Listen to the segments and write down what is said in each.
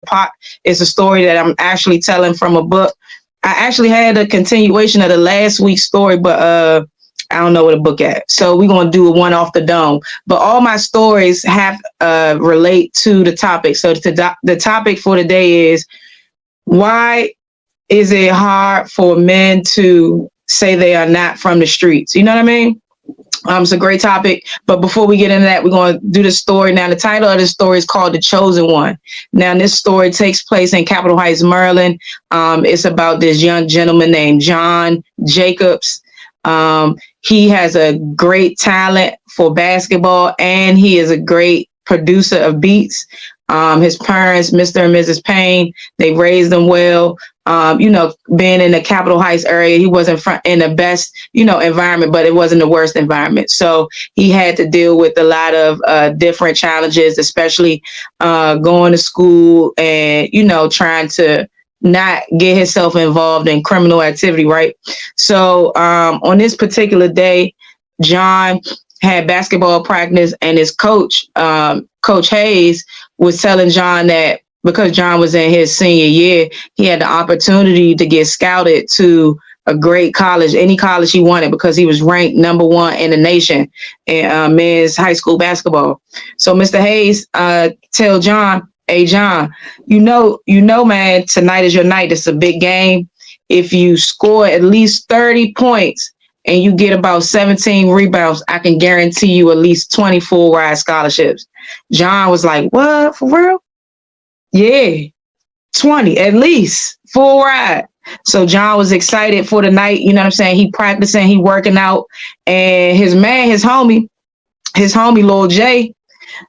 pot is a story that I'm actually telling from a book. I actually had a continuation of the last week's story, but I don't know where the book at. So we're gonna do a one off the dome. But all my stories have relate to the topic. So the topic for today is, why is it hard for men to say they are not from the streets? You know what I mean? It's a great topic. But before we get into that, we're going to do the story. Now, the title of the story is called The Chosen One. Now, this story takes place in Capitol Heights, Maryland. It's about this young gentleman named John Jacobs. He has a great talent for basketball, and he is a great producer of beats. His parents, Mr. and Mrs. Payne, they raised him well. Being in the Capitol Heights area, he wasn't in the best, environment, but it wasn't the worst environment. So he had to deal with a lot of different challenges, especially going to school and, trying to not get himself involved in criminal activity, right? So on this particular day, John had basketball practice, and his coach, Coach Hayes, was telling John that because John was in his senior year, he had the opportunity to get scouted to a great college, any college he wanted, because he was ranked number 1 in the nation in men's high school basketball. So Mr. Hayes tell John, hey, John, man, tonight is your night. It's a big game. If you score at least 30 points and you get about 17 rebounds, I can guarantee you at least 24 ride scholarships. John was like, what, for real? Yeah, 20 at least, full ride. So John was excited for the night. You know what I'm saying? He practicing, he working out, and his homie,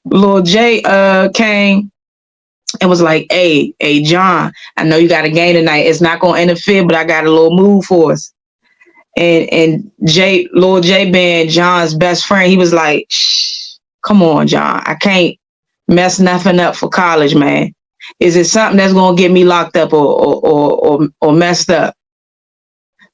Lil J came and was like, hey, John, I know you got a game tonight. It's not gonna interfere, but I got a little move for us. And Lil J being John's best friend, he was like, shh, come on, John, I can't mess nothing up for college, man. Is it something that's gonna get me locked up or messed up?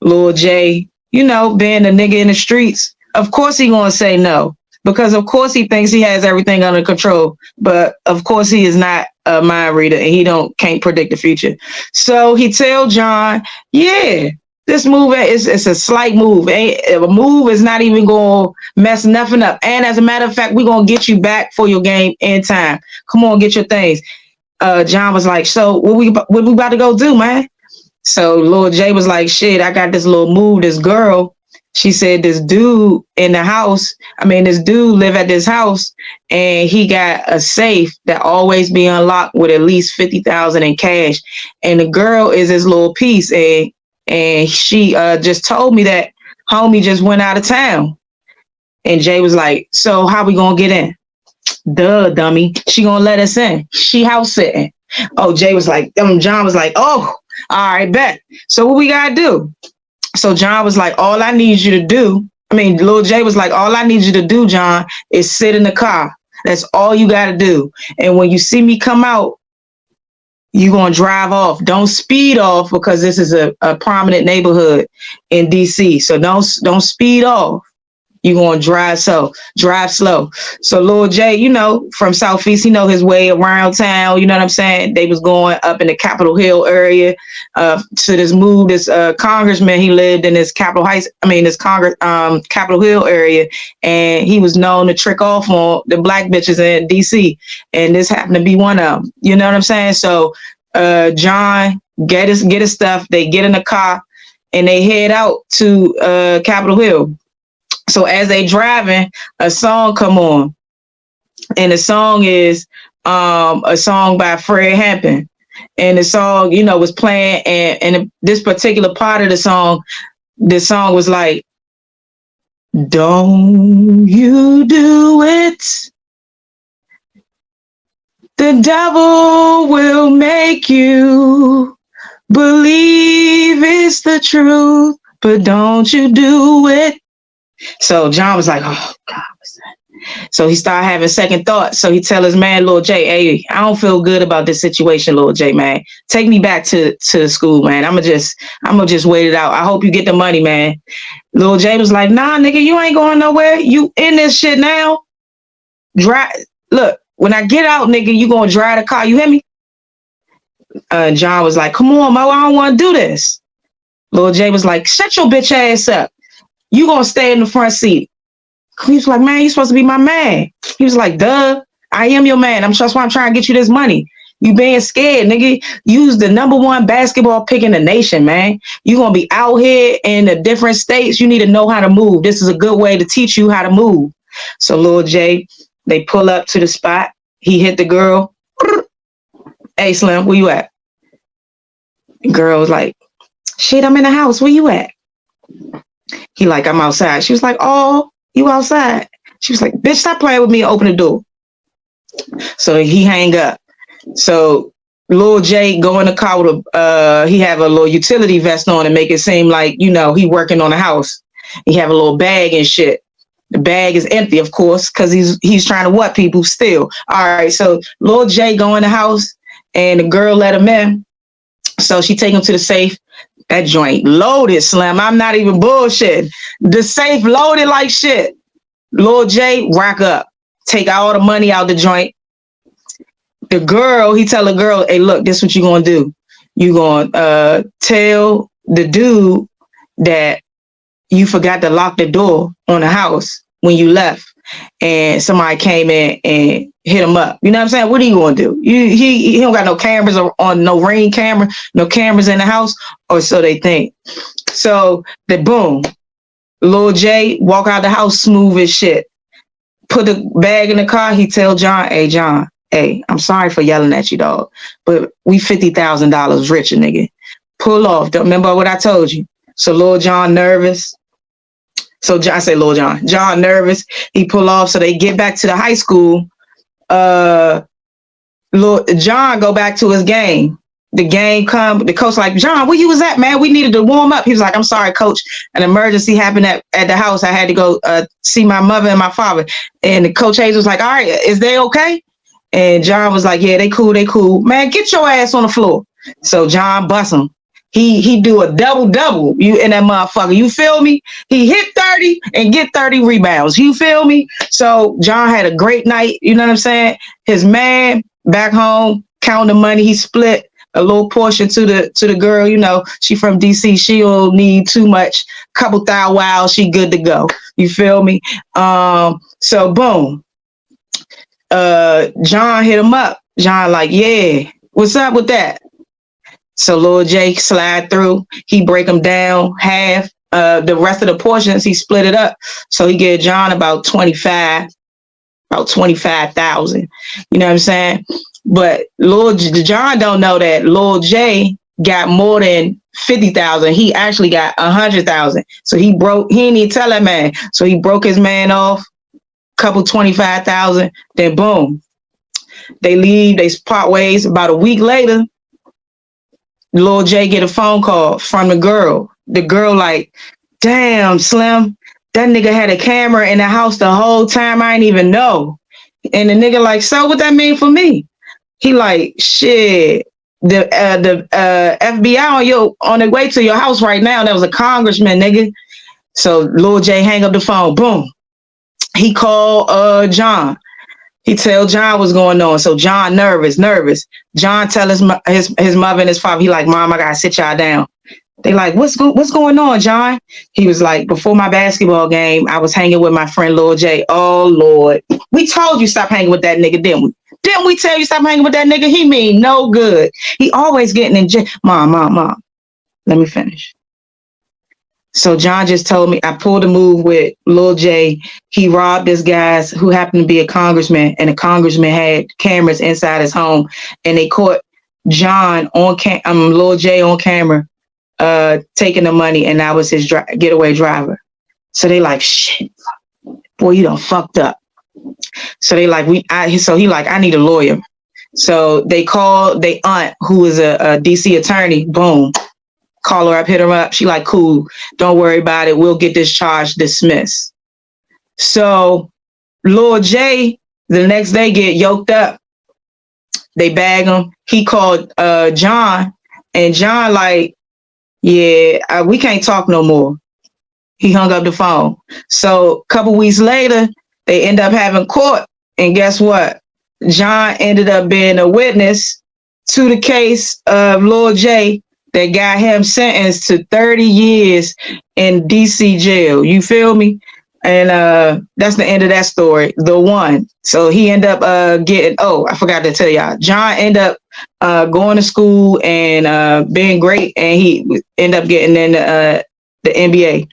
Lil J, being a nigga in the streets, of course he gonna say no, because of course he thinks he has everything under control, but of course he is not a mind reader, and he can't predict the future. So he tell John, yeah, this move it's a slight move. A move is not even gonna mess nothing up. And as a matter of fact, we're gonna get you back for your game in time. Come on, get your things. John was like, so what we about to go do, man? So Lil J was like, shit, I got this little move. This girl, she said this dude this dude live at this house, and he got a safe that always be unlocked with at least 50,000 in cash. And the girl is his little piece, and she just told me that homie just went out of town. And Jay was like, so how we gonna get in? Duh, dummy. She gonna let us in. She house sitting. Oh, John was like, oh, all right, bet. So what we gotta do? So John was like, all I need you to do, Lil J was like, all I need you to do, John, is sit in the car. That's all you gotta do. And when you see me come out, you gonna drive off. Don't speed off, because this is a prominent neighborhood in DC. So don't speed off. You gonna drive slow. So Lil J, from Southeast, he know his way around town. You know what I'm saying? They was going up in the Capitol Hill area to this move. This congressman, he lived in this Capitol Hill area, and he was known to trick off on the black bitches in DC. And this happened to be one of them. You know what I'm saying? So John get his stuff. They get in the car and they head out to Capitol Hill. So as they driving, a song come on, and the song is a song by Fred Hampton, and the song, was playing, and this particular part of the song was like, don't you do it, the devil will make you believe it's the truth, but don't you do it. So John was like, oh, God, what's that? So he started having second thoughts. So he tell his man, Lil J, hey, I don't feel good about this situation, Lil J, man. Take me back to the school, man. I'm gonna just wait it out. I hope you get the money, man. Lil J was like, nah, nigga, you ain't going nowhere. You in this shit now. Drive. Look, when I get out, nigga, you gonna drive the car. You hear me? John was like, come on, Mo, I don't want to do this. Lil J was like, shut your bitch ass up. You gonna stay in the front seat. He was like, man, you supposed to be my man. He was like, duh, I am your man. That's why I'm trying to get you this money. You being scared, nigga. You was the #1 basketball pick in the nation, man. You gonna be out here in the different states. You need to know how to move. This is a good way to teach you how to move. So Lil J, they pull up to the spot. He hit the girl. Hey, Slim, where you at? The girl was like, shit, I'm in the house. Where you at? He like, I'm outside. She was like, oh, you outside? She was like, bitch, stop playing with me and open the door. So he hang up. So Lil J go in the car with he have a little utility vest on and make it seem like, you know, he working on the house. He have a little bag and shit. The bag is empty, of course, because he's trying to what people steal. All right, so Lil J go in the house and the girl let him in. So she take him to the safe. That joint loaded, Slim. I'm not even bullshitting. The safe loaded like shit. Lil J rock up, take all the money out the joint. The girl, he tell the girl, hey, look, this is what you gonna do. You gonna tell the dude that you forgot to lock the door on the house when you left, and somebody came in and hit him up. You know what I'm saying? What are you gonna do? He don't got no cameras on, no Ring camera, no cameras in the house, or so they think. So the boom, Lil J walk out the house smooth as shit. Put the bag in the car. He tell John, hey John, hey, I'm sorry for yelling at you, dog, but we $50,000 richer, nigga. Pull off. Don't remember what I told you. So Lil John nervous. So I say Lil John. John nervous. He pull off. So they get back to the high school. Lil John go back to his game. The game come. The coach like, John, where you was at, man? We needed to warm up. He was like, I'm sorry, coach. An emergency happened at the house. I had to go see my mother and my father. And the coach Hayes was like, all right, is they okay? And John was like, yeah, they cool. Man, get your ass on the floor. So John bust him. He do a double you in that motherfucker. You feel me? He hit 30 and get 30 rebounds. You feel me? So John had a great night. You know what I'm saying? His man back home counting the money. He split a little portion to the girl. You know, she from DC. She don't need too much. Couple thou wow, she good to go. You feel me? So boom. John hit him up. John like, yeah, what's up with that? So Lil J slide through. He break him down half. The rest of the portions, he split it up. So he gave John about 25,000. You know what I'm saying? But John don't know that Lil J got more than 50,000. He actually got 100,000. So he didn't even tell that man. So he broke his man off, couple 25,000. Then boom, they leave. They part ways. About a week later, Lil J get a phone call from the girl. The girl like, damn, Slim, that nigga had a camera in the house the whole time. I ain't even know. And the nigga like, so what that mean for me? He like, shit, the FBI on their way to your house right now. That was a congressman, nigga. So Lil J hang up the phone. Boom. He called John. He tell John what's going on. So John nervous. John tell his mother and his father, he like, Mom, I gotta sit y'all down. They like, what's going on, John? He was like, before my basketball game, I was hanging with my friend Lil J. Oh, Lord. We told you stop hanging with that nigga, didn't we? Didn't we tell you stop hanging with that nigga? He mean no good. He always getting in jail. Mom. Let me finish. So John just told me, I pulled a move with Lil J. He robbed this guy who happened to be a congressman, and the congressman had cameras inside his home, and they caught John on Lil J on camera taking the money, and that was his getaway driver. So they like, shit, boy, you done fucked up. So they like, he like, I need a lawyer. So they called their aunt, who is a DC attorney. Boom. Call her up, hit her up. She like, cool, don't worry about it. We'll get this charge dismissed. So Lil J the next day get yoked up. They bag him. He called John, and John like, yeah, we can't talk no more. He hung up the phone. So a couple weeks later, they end up having court, and guess what? John ended up being a witness to the case of Lil J that got him sentenced to 30 years in DC jail. You feel me? And that's the end of that story. The one. So he ended up getting, oh, I forgot to tell y'all. John ended up going to school and being great, and he ended up getting in the NBA.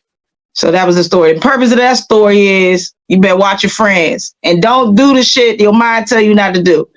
So that was the story. The purpose of that story is you better watch your friends and don't do the shit your mind tell you not to do.